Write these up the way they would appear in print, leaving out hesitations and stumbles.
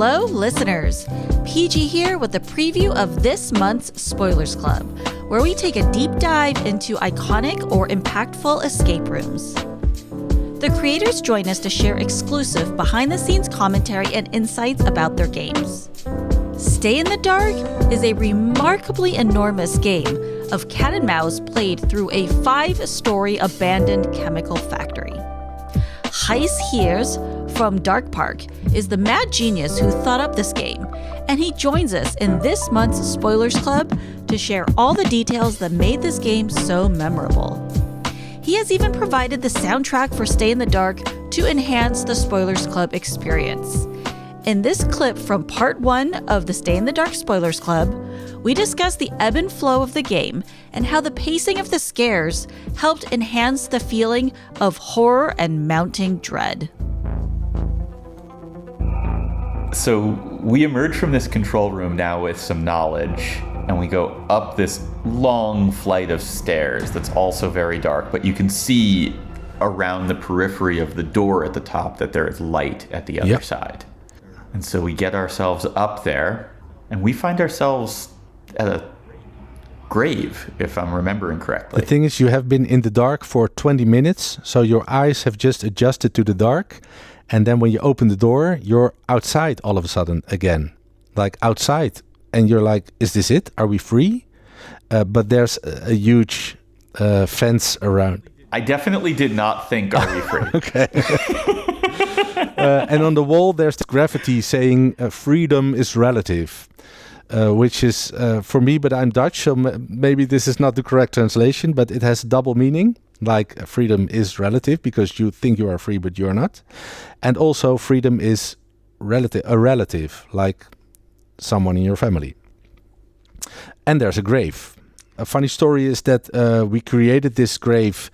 Hello, listeners. PG here with a preview of this month's Spoilers Club, where we take a deep dive into iconic or impactful escape rooms. The creators join us to share exclusive behind-the-scenes commentary and insights about their games. Stay in the Dark is a remarkably enormous game of cat and mouse played through a 5-story abandoned chemical factory. Gijs Geers from DarkPark is the mad genius who thought up this game, and he joins us in this month's Spoilers Club to share all the details that made this game so memorable. He has even provided the soundtrack for Stay in the Dark to enhance the Spoilers Club experience. In this clip from part 1 of the Stay in the Dark Spoilers Club, we discuss the ebb and flow of the game and how the pacing of the scares helped enhance the feeling of horror and mounting dread. So we emerge from this control room now with some knowledge, and we go up this long flight of stairs that's also very dark, but you can see around the periphery of the door at the top that there is light at the other side. And so we get ourselves up there, and we find ourselves at a grave, if I'm remembering correctly. The thing is, you have been in the dark for 20 minutes, so your eyes have just adjusted to the dark. And then when you open the door, you're outside all of a sudden again. Like outside. And you're like, is this it? Are we free? But there's a huge fence around. I definitely did not think, are we free? Okay. And on the wall, there's the graffiti saying freedom is relative. Which is for me, but I'm Dutch, so maybe this is not the correct translation, but it has double meaning. Like freedom is relative because you think you are free, but you're not. And also freedom is a relative, like someone in your family. And there's a grave. A funny story is that we created this grave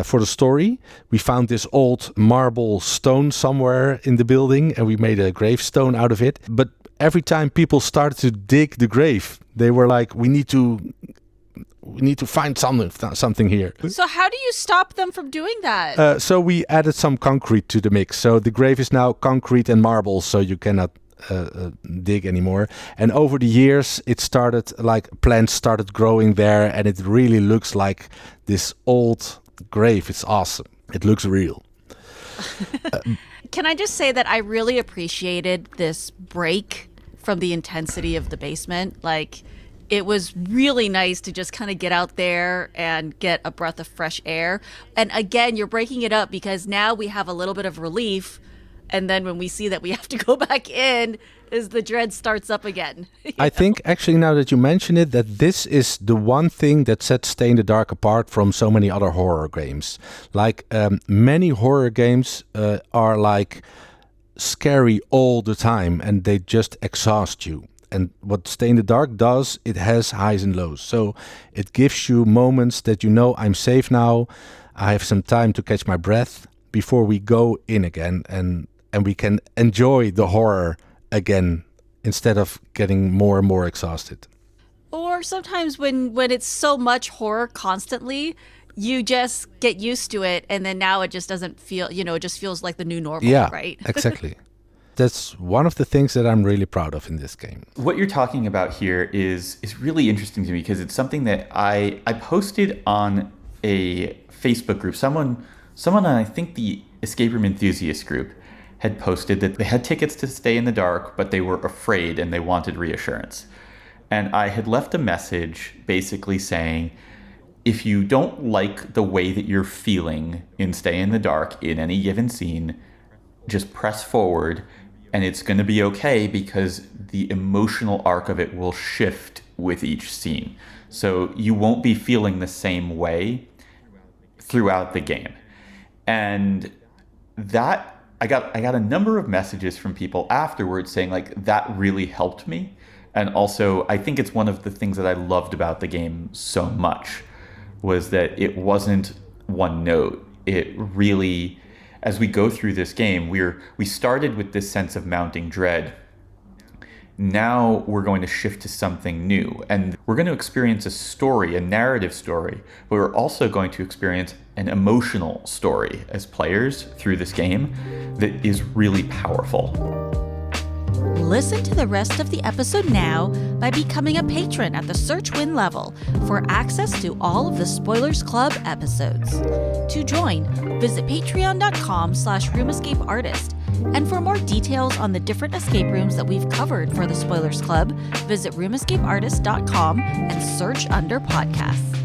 for the story. We found this old marble stone somewhere in the building and we made a gravestone out of it. But every time people started to dig the grave, they were like, we need to find something here. So how do you stop them from doing that? So we added some concrete to the mix. So the grave is now concrete and marble, so you cannot dig anymore. And over the years, it started like plants started growing there, and it really looks like this old grave. It's awesome. It looks real. Can I just say that I really appreciated this break from the intensity of the basement? Like, it was really nice to just kind of get out there and get a breath of fresh air. And again, you're breaking it up because now we have a little bit of relief. And then when we see that we have to go back in, is the dread starts up again. I think actually now that you mention it, that this is the one thing that sets Stay in the Dark apart from so many other horror games. Like many horror games are like scary all the time and they just exhaust you. And what Stay in the Dark does, it has highs and lows. So it gives you moments that you know, I'm safe now. I have some time to catch my breath before we go in again. And we can enjoy the horror again instead of getting more and more exhausted. Or sometimes when it's so much horror constantly, you just get used to it. And then now it just doesn't feel, it just feels like the new normal, right? Exactly. That's one of the things that I'm really proud of in this game. What you're talking about here is really interesting to me because it's something that I posted on a Facebook group. Someone on, I think, the Escape Room Enthusiast group had posted that they had tickets to Stay in the Dark, but they were afraid and they wanted reassurance. And I had left a message basically saying, if you don't like the way that you're feeling in Stay in the Dark in any given scene, just press forward and it's going to be okay because the emotional arc of it will shift with each scene. So you won't be feeling the same way throughout the game. And that I got a number of messages from people afterwards saying like that really helped me. And also I think it's one of the things that I loved about the game so much was that it wasn't one note. It really, as we go through this game, we started with this sense of mounting dread. Now we're going to shift to something new, and we're going to experience a story, a narrative story, but we're also going to experience an emotional story as players through this game that is really powerful. Listen to the rest of the episode now by becoming a patron at the Search Win level for access to all of the Spoilers Club episodes. To join, visit patreon.com/roomescapeartist. And for more details on the different escape rooms that we've covered for the Spoilers Club, visit roomescapeartist.com and search under podcasts.